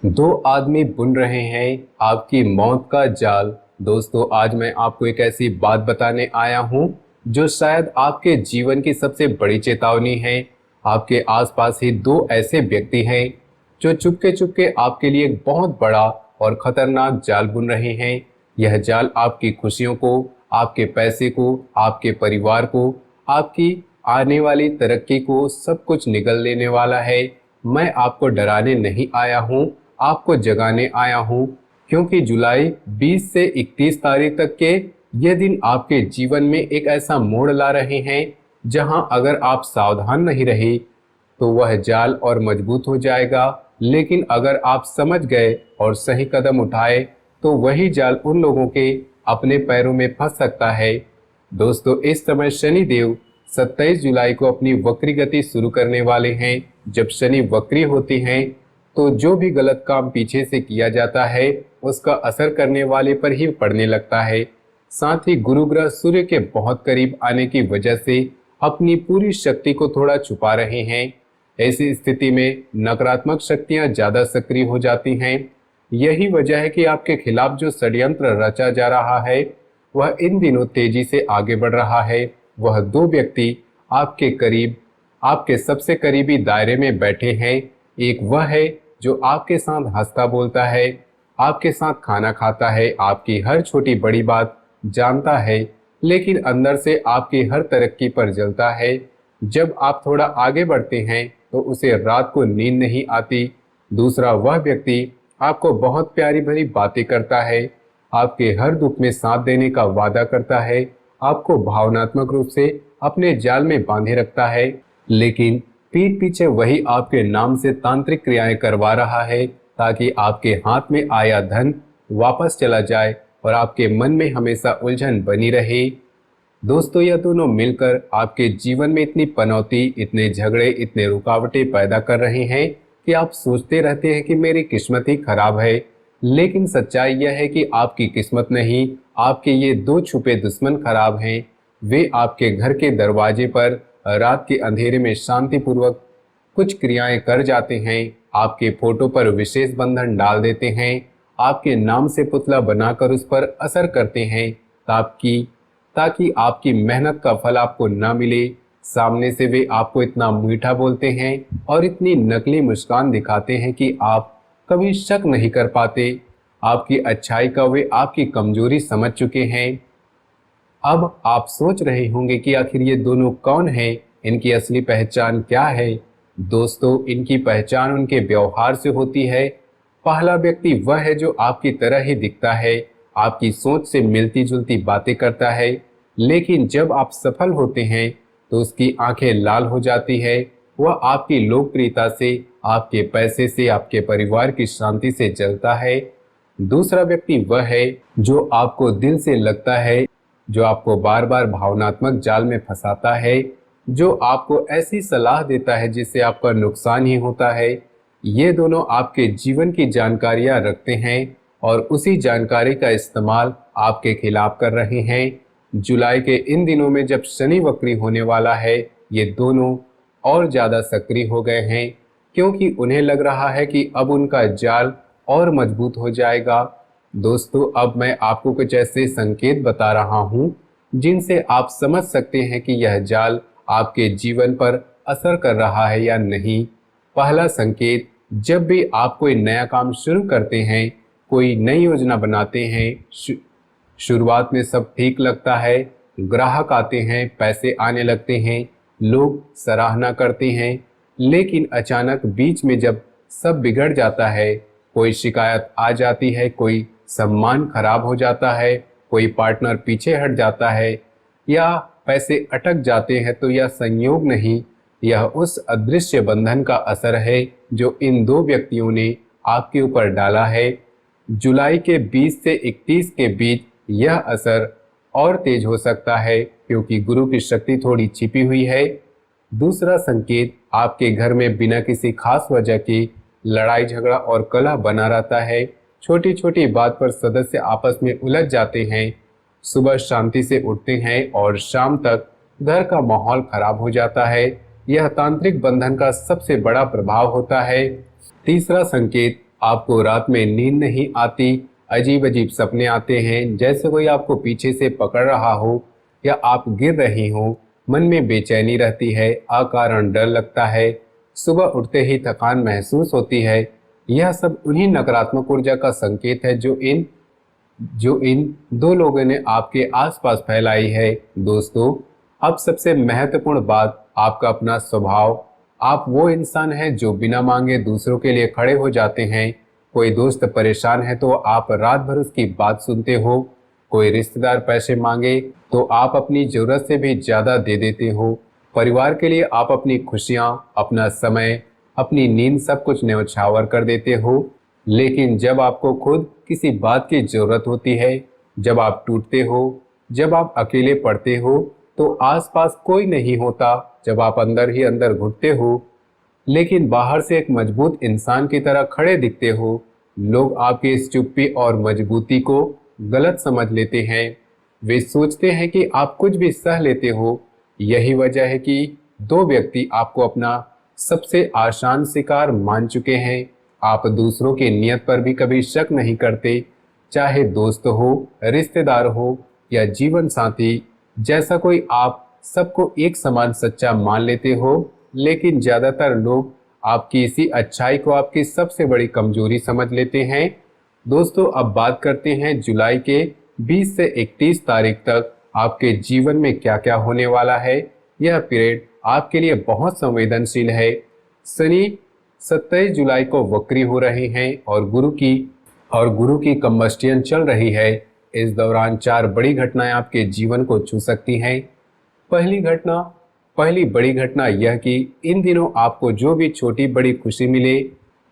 दो आदमी बुन रहे हैं आपकी मौत का जाल। दोस्तों, आज मैं आपको एक ऐसी बात बताने आया हूं जो शायद आपके जीवन की सबसे बड़ी चेतावनी है। आपके आसपास ही दो ऐसे व्यक्ति हैं जो चुपके चुपके आपके लिए एक बहुत बड़ा और खतरनाक जाल बुन रहे हैं। यह जाल आपकी खुशियों को, आपके पैसे को, आपके परिवार को, आपकी आने वाली तरक्की को सब कुछ निगल लेने वाला है। मैं आपको डराने नहीं आया हूं, आपको जगाने आया हूं, क्योंकि जुलाई 20 से 31 तारीख तक के ये दिन आपके जीवन में एक ऐसा मोड़ ला रहे हैं जहां अगर आप सावधान नहीं रहे तो वह जाल और मजबूत हो जाएगा। लेकिन अगर आप समझ गए और सही कदम उठाए तो वही जाल उन लोगों के अपने पैरों में फंस सकता है। दोस्तों, इस समय शनि देव 27 जुलाई को अपनी वक्री गति शुरू करने वाले हैं। जब शनि वक्री होती हैं तो जो भी गलत काम पीछे से किया जाता है उसका असर करने वाले पर ही पड़ने लगता है। साथ ही गुरु ग्रह सूर्य के बहुत करीब आने की वजह से अपनी पूरी शक्ति को थोड़ा छुपा रहे हैं। ऐसी स्थिति में नकारात्मक शक्तियां ज्यादा सक्रिय हो जाती हैं। यही वजह है कि आपके खिलाफ जो षड्यंत्र रचा जा रहा है वह इन दिनों तेजी से आगे बढ़ रहा है। वह दो व्यक्ति आपके करीब, आपके सबसे करीबी दायरे में बैठे हैं। एक वह है जो आपके साथ हंसता बोलता है, आपके साथ खाना खाता है, आपकी हर छोटी बड़ी बात जानता है, लेकिन अंदर से आपकी हर तरक्की पर जलता है। जब आप थोड़ा आगे बढ़ते हैं तो उसे रात को नींद नहीं आती। दूसरा वह व्यक्ति आपको बहुत प्यारी भरी बातें करता है, आपके हर दुख में साथ देने का वादा करता है, आपको भावनात्मक रूप से अपने जाल में बांधे रखता है, लेकिन पीठ पीछे वही आपके नाम से तांत्रिक क्रियाएं करवा रहा है ताकि आपके हाथ में आया धन वापस चला जाए और आपके मन में हमेशा उलझन बनी रहे। दोस्तों, यह दोनों मिलकर आपके जीवन में इतनी पनौती, इतने झगड़े, इतने रुकावटें पैदा कर रहे हैं कि आप सोचते रहते हैं कि मेरी किस्मत ही खराब है। लेकिन सच्चाई यह है कि आपकी किस्मत नहीं, आपके ये दो छुपे दुश्मन खराब हैं। वे आपके घर के दरवाजे पर रात के अंधेरे में शांतिपूर्वक कुछ क्रियाएं कर जाते हैं। आपके फोटो पर विशेष बंधन डाल देते हैं, आपके नाम से पुतला बनाकर उस पर असर करते हैं ताकि आपकी मेहनत का फल आपको ना मिले। सामने से वे आपको इतना मीठा बोलते हैं और इतनी नकली मुस्कान दिखाते हैं कि आप कभी शक नहीं कर पाते। आपकी अच्छाई का वे आपकी कमजोरी समझ चुके हैं। अब आप सोच रहे होंगे कि आखिर ये दोनों कौन हैं, इनकी असली पहचान क्या है। दोस्तों, इनकी पहचान उनके व्यवहार से होती है। पहला व्यक्ति वह है जो आपकी तरह ही दिखता है, आपकी सोच से मिलती जुलती बातें करता है, लेकिन जब आप सफल होते हैं तो उसकी आंखें लाल हो जाती है। वह आपकी लोकप्रियता से, आपके पैसे से, आपके परिवार की शांति से जलता है। दूसरा व्यक्ति वह है जो आपको दिल से लगता है, जो आपको बार बार भावनात्मक जाल में फंसाता है, जो आपको ऐसी सलाह देता है जिससे आपका नुकसान ही होता है। ये दोनों आपके जीवन की जानकारियां रखते हैं और उसी जानकारी का इस्तेमाल आपके खिलाफ कर रहे हैं। जुलाई के इन दिनों में जब शनि वक्री होने वाला है, ये दोनों और ज्यादा सक्रिय हो गए हैं, क्योंकि उन्हें लग रहा है कि अब उनका जाल और मजबूत हो जाएगा। दोस्तों, अब मैं आपको कुछ ऐसे संकेत बता रहा हूं जिनसे आप समझ सकते हैं कि यह जाल आपके जीवन पर असर कर रहा है या नहीं। पहला संकेत, जब भी आप कोई नया काम शुरू करते हैं, कोई नई योजना बनाते हैं, शुरुआत में सब ठीक लगता है, ग्राहक आते हैं, पैसे आने लगते हैं, लोग सराहना करते हैं, लेकिन अचानक बीच में जब सब बिगड़ जाता है, कोई शिकायत आ जाती है, कोई सम्मान खराब हो जाता है, कोई पार्टनर पीछे हट जाता है या पैसे अटक जाते हैं, तो यह संयोग नहीं, यह उस अदृश्य बंधन का असर है जो इन दो व्यक्तियों ने आपके ऊपर डाला है। जुलाई के 20 से 31 के बीच यह असर और तेज हो सकता है क्योंकि गुरु की शक्ति थोड़ी छिपी हुई है। दूसरा संकेत, आपके घर में बिना किसी खास वजह की लड़ाई झगड़ा और कलह बना रहता है। छोटी छोटी बात पर सदस्य आपस में उलझ जाते हैं, सुबह शांति से उठते हैं और शाम तक घर का माहौल खराब हो जाता है। यह तांत्रिक बंधन का सबसे बड़ा प्रभाव होता है। तीसरा संकेत, आपको रात में नींद नहीं आती, अजीब अजीब सपने आते हैं, जैसे कोई आपको पीछे से पकड़ रहा हो या आप गिर रही हो। मन में बेचैनी रहती है, अकारण डर लगता है, सुबह उठते ही थकान महसूस होती है। यह सब उन्हीं नकारात्मक ऊर्जा का संकेत है जो इन दो लोगों ने आपके आसपास फैलाई है। दोस्तों, अब सबसे महत्वपूर्ण बात, आपका अपना स्वभाव। आप वो इंसान हैं जो बिना मांगे दूसरों के लिए खड़े हो जाते हैं। कोई दोस्त परेशान है तो आप रात भर उसकी बात सुनते हो। कोई रिश्तेदार पैसे मांगे तो आप अपनी जरूरत से भी ज्यादा दे देते हो। परिवार के लिए आप अपनी खुशियां, अपना समय, अपनी नींद सब कुछ न्यौछावर कर देते हो। लेकिन जब आपको खुद किसी बात की जरूरत होती है, जब आप टूटते हो, जब आप अकेले पड़ते हो, तो आसपास कोई नहीं होता। जब आप अंदर ही अंदर घुटते हो लेकिन बाहर से एक मजबूत इंसान की तरह खड़े दिखते हो, लोग आपकी इस चुप्पी और मजबूती को गलत समझ लेते हैं। वे सोचते हैं कि आप कुछ भी सह लेते हो। यही वजह है कि दो व्यक्ति आपको अपना सबसे आसान शिकार मान चुके हैं। आप दूसरों की नियत पर भी कभी शक नहीं करते, चाहे दोस्त हो, रिश्तेदार हो या जीवन साथी। जैसा कोई आप सबको एक समान सच्चा मान लेते हो, लेकिन ज्यादातर लोग आपकी इसी अच्छाई को आपकी सबसे बड़ी कमजोरी समझ लेते हैं। दोस्तों, अब बात करते हैं जुलाई के 20 से 31 तारीख तक आपके जीवन में क्या क्या होने वाला है। यह पीरियड आपके लिए बहुत संवेदनशील है। शनि 27 जुलाई को वक्री हो रहे हैं और गुरु की कंबस्टियन चल रही है। इस दौरान चार बड़ी घटनाएं आपके जीवन को छू सकती हैं। पहली बड़ी घटना यह कि इन दिनों आपको जो भी छोटी बड़ी खुशी मिले,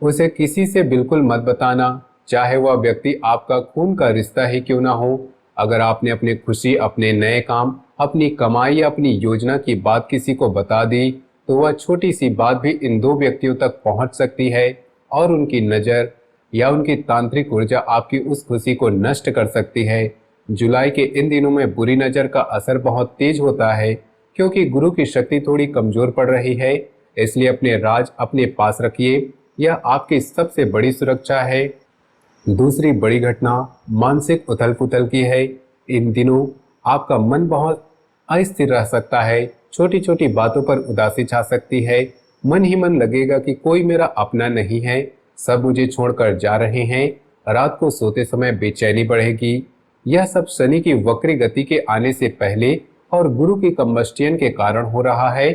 उसे किसी से बिल्कुल मत बताना, चाहे वह व्यक्ति आपका खून का रिश्ता ही क्यों ना हो। अगर आपने अपनी खुशी, अपने नए काम, अपनी कमाई या अपनी योजना की बात किसी को बता दी, तो वह छोटी सी बात भी इन दो व्यक्तियों तक पहुंच सकती है और उनकी नज़र या उनकी तांत्रिक ऊर्जा आपकी उस खुशी को नष्ट कर सकती है। जुलाई के इन दिनों में बुरी नज़र का असर बहुत तेज होता है, क्योंकि गुरु की शक्ति थोड़ी कमजोर पड़ रही है। इसलिए अपने राज अपने पास रखिए, यह आपकी सबसे बड़ी सुरक्षा है। दूसरी बड़ी घटना मानसिक उथल पुथल की है। इन दिनों आपका मन बहुत अस्थिर रह सकता है, छोटी छोटी बातों पर उदासी छा सकती है। मन ही मन लगेगा कि कोई मेरा अपना नहीं है, सब मुझे छोड़कर जा रहे हैं। रात को सोते समय बेचैनी बढ़ेगी। यह सब शनि की वक्री गति के आने से पहले और गुरु की कंबस्टियन के कारण हो रहा है।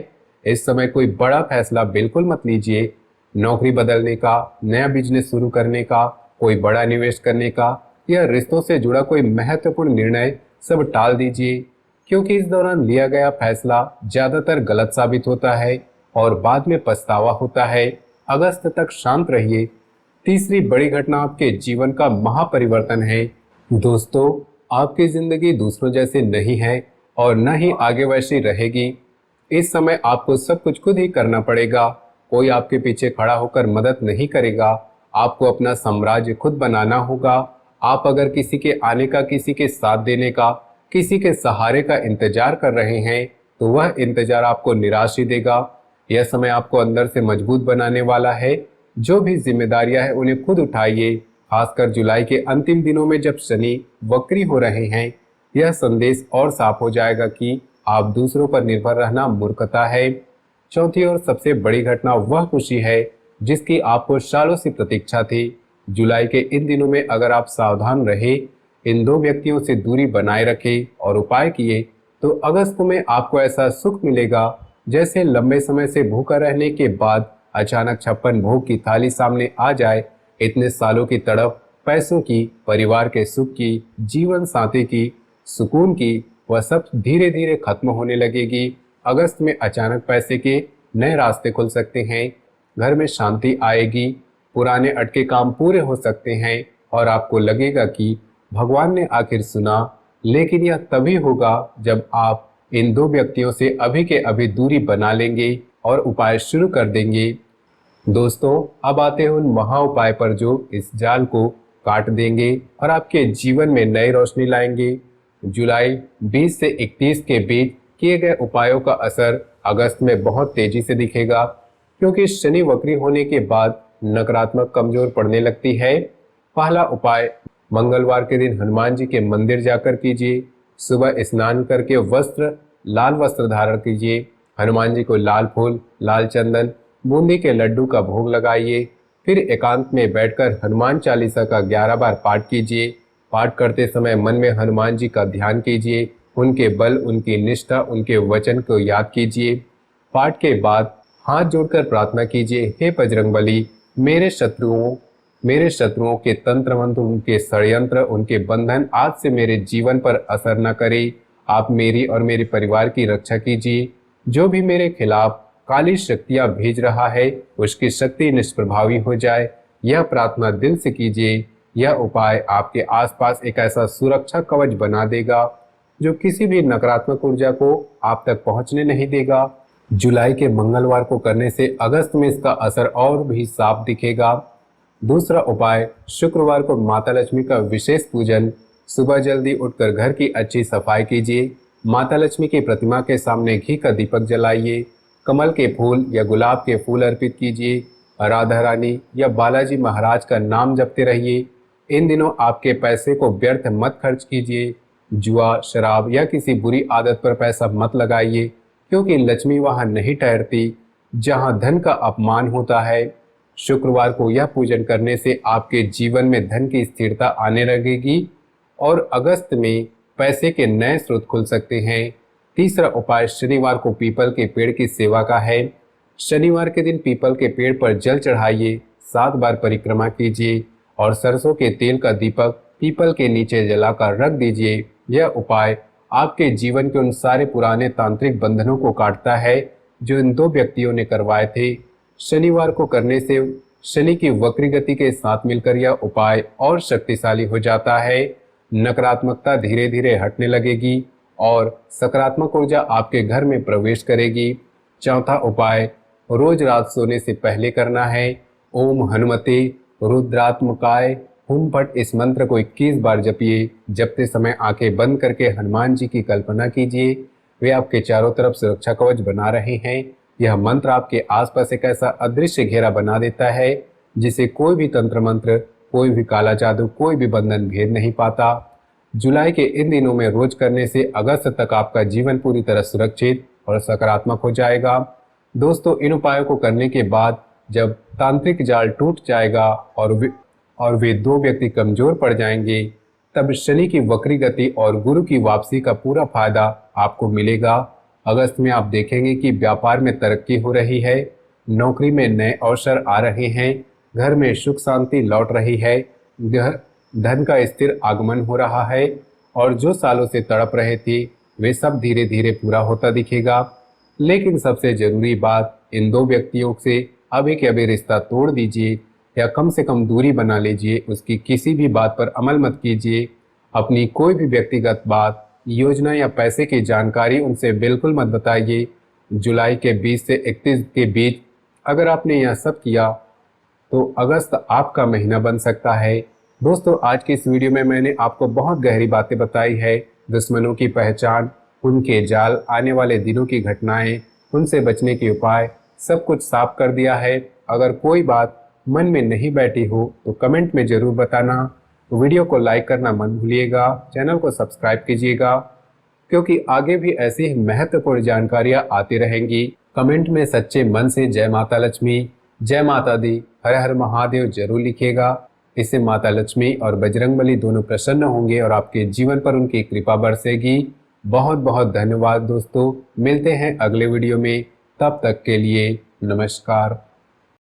इस समय कोई बड़ा फैसला बिल्कुल मत लीजिए। नौकरी बदलने का, नया बिजनेस शुरू करने का, कोई बड़ा निवेश करने का या रिश्तों से जुड़ा कोई महत्वपूर्ण निर्णय सब टाल दीजिए, क्योंकि इस दौरान लिया गया फैसला ज्यादातर गलत साबित होता है और बाद में पछतावा होता है। अगस्त तक शांत रहिए। तीसरी बड़ी घटना आपके जीवन का महापरिवर्तन है। दोस्तों, आपकी जिंदगी दूसरों जैसी नहीं है और न ही आगे वैसी रहेगी। इस समय आपको सब कुछ खुद ही करना पड़ेगा। कोई आपके पीछे खड़ा होकर मदद नहीं करेगा। आपको अपना साम्राज्य खुद बनाना होगा। आप अगर किसी के आने का, किसी के साथ देने का, किसी के सहारे का इंतजार कर रहे हैं, तो वह इंतजार आपको निराश ही देगा। यह समय आपको अंदर से मजबूत बनाने वाला है। जो भी जिम्मेदारियां हैं उन्हें खुद उठाइए। खासकर जुलाई के अंतिम दिनों में जब शनि वक्री हो रहे हैं, यह संदेश और साफ हो जाएगा कि आप दूसरों पर निर्भर रहना मूर्खता है। चौथी और सबसे बड़ी घटना वह खुशी है जिसकी आपको सालों से प्रतीक्षा थी। जुलाई के इन दिनों में अगर आप सावधान रहे, इन दो व्यक्तियों से दूरी बनाए रखे और उपाय किए, तो अगस्त में आपको ऐसा सुख मिलेगा जैसे लंबे समय से भूखा रहने के बाद अचानक 56 भोग की थाली सामने आ जाए। इतने सालों की तड़प, पैसों की, परिवार के सुख की, जीवन साथी की, सुकून की, वह सब धीरे धीरे खत्म होने लगेगी। अगस्त में अचानक पैसे के नए रास्ते खुल सकते हैं, घर में शांति आएगी, पुराने अटके काम पूरे हो सकते हैं और आपको लगेगा कि भगवान ने आखिर सुना। लेकिन यह तभी होगा जब आप इन दो व्यक्तियों से अभी के अभी दूरी बना लेंगे और उपाय शुरू कर देंगे। दोस्तों, अब आते हैं उन महा उपाय पर जो इस जाल को काट देंगे और आपके जीवन में नई रोशनी लाएंगे। जुलाई 20 से 31 के बीच किए गए उपायों का असर अगस्त में बहुत तेजी से दिखेगा, क्योंकि शनि वक्री होने के बाद नकारात्मक कमजोर पड़ने लगती है। पहला उपाय, मंगलवार के दिन हनुमान जी के मंदिर जाकर कीजिए। सुबह स्नान करके लाल वस्त्र धारण कीजिए। हनुमान जी को लाल फूल, लाल चंदन, बूंदी के लड्डू का भोग लगाइए। फिर एकांत में बैठकर हनुमान चालीसा का 11 बार पाठ कीजिए। पाठ करते समय मन में हनुमान जी का ध्यान कीजिए, उनके बल, उनकी निष्ठा, उनके वचन को याद कीजिए। पाठ के बाद हाथ जोड़कर प्रार्थना कीजिए, हे बजरंगबली, मेरे शत्रुओं के तंत्र मंत्र, उनके षड्यंत्र, उनके बंधन आज से मेरे जीवन पर असर न करे। आप मेरी और मेरे परिवार की रक्षा कीजिए। जो भी मेरे खिलाफ काली शक्तियां भेज रहा है, उसकी शक्ति निष्प्रभावी हो जाए। यह प्रार्थना दिल से कीजिए। यह उपाय आपके आसपास एक ऐसा सुरक्षा कवच बना देगा जो किसी भी नकारात्मक ऊर्जा को आप तक पहुंचने नहीं देगा। जुलाई के मंगलवार को करने से अगस्त में इसका असर और भी साफ दिखेगा। दूसरा उपाय, शुक्रवार को माता लक्ष्मी का विशेष पूजन। सुबह जल्दी उठकर घर की अच्छी सफाई कीजिए। माता लक्ष्मी की प्रतिमा के सामने घी का दीपक जलाइए। कमल के फूल या गुलाब के फूल अर्पित कीजिए। राधा रानी या बालाजी महाराज का नाम जपते रहिए। इन दिनों आपके पैसे को व्यर्थ मत खर्च कीजिए। जुआ, शराब या किसी बुरी आदत पर पैसा मत लगाइए, क्योंकि लक्ष्मी वहां नहीं ठहरती जहां धन का अपमान होता है। शुक्रवार को यह पूजन करने से आपके जीवन में धन की स्थिरता आने लगेगी और अगस्त में पैसे के नए स्रोत खुल सकते हैं। तीसरा उपाय, शनिवार को पीपल के पेड़ की सेवा का है। शनिवार के दिन पीपल के पेड़ पर जल चढ़ाइए, 7 बार परिक्रमा कीजिए और सरसों के तेल का दीपक पीपल के नीचे जलाकर रख दीजिए। यह उपाय आपके जीवन के उन सारे पुराने तांत्रिक बंधनों को काटता है जो इन 2 व्यक्तियों ने करवाए थे। शनिवार को करने से शनि की वक्री गति के साथ मिलकर यह उपाय और शक्तिशाली हो जाता है। नकारात्मकता धीरे धीरे हटने लगेगी और सकारात्मक ऊर्जा आपके घर में प्रवेश करेगी। चौथा उपाय, रोज रात सोने से पहले करना है। ओम हनुमते रुद्रात्मकाय हुम फट इस मंत्र को 21 बार जपिए। जपते समय आंखें बंद करके हनुमान जी की कल्पना कीजिए, वे आपके चारों तरफ सुरक्षा कवच बना रहे हैं। यह मंत्र आपके आसपास एक ऐसा अदृश्य घेरा बना देता है जिसे कोई भी तंत्र मंत्र, कोई भी काला जादू, कोई भी बंधन भेद नहीं पाता। जुलाई के इन दिनों में रोज करने से अगस्त तक आपका जीवन पूरी तरह सुरक्षित और सकारात्मक हो जाएगा। दोस्तों, इन उपायों को करने के बाद जब तांत्रिक जाल टूट जाएगा और वे 2 व्यक्ति कमजोर पड़ जाएंगे, तब शनि की वक्री गति और गुरु की वापसी का पूरा फायदा आपको मिलेगा। अगस्त में आप देखेंगे कि व्यापार में तरक्की हो रही है, नौकरी में नए अवसर आ रहे हैं, घर में सुख शांति लौट रही है, धन का स्थिर आगमन हो रहा है और जो सालों से तड़प रहे थे वे सब धीरे धीरे पूरा होता दिखेगा। लेकिन सबसे जरूरी बात, इन 2 व्यक्तियों से अभी के अभी रिश्ता तोड़ दीजिए या कम से कम दूरी बना लीजिए। उसकी किसी भी बात पर अमल मत कीजिए। अपनी कोई भी व्यक्तिगत बात, योजना या पैसे की जानकारी उनसे बिल्कुल मत बताइए। जुलाई के 20 से 31 के बीच अगर आपने यह सब किया तो अगस्त आपका महीना बन सकता है। दोस्तों, आज की इस वीडियो में मैंने आपको बहुत गहरी बातें बताई है। दुश्मनों की पहचान, उनके जाल, आने वाले दिनों की घटनाएं, उनसे बचने के उपाय, सब कुछ साफ कर दिया है। अगर कोई बात मन में नहीं बैठी हो तो कमेंट में जरूर बताना। वीडियो को लाइक करना मत भूलिएगा, चैनल को सब्सक्राइब कीजिएगा, क्योंकि आगे भी ऐसी ही महत्वपूर्ण जानकारियां आती रहेंगी। कमेंट में सच्चे मन से जय माता लक्ष्मी, जय माता दी, हर हर महादेव जरूर लिखिएगा। इससे माता लक्ष्मी और बजरंगबली दोनों प्रसन्न होंगे और आपके जीवन पर उनकी कृपा बरसेगी। बहुत बहुत धन्यवाद दोस्तों, मिलते हैं अगले वीडियो में, तब तक के लिए नमस्कार।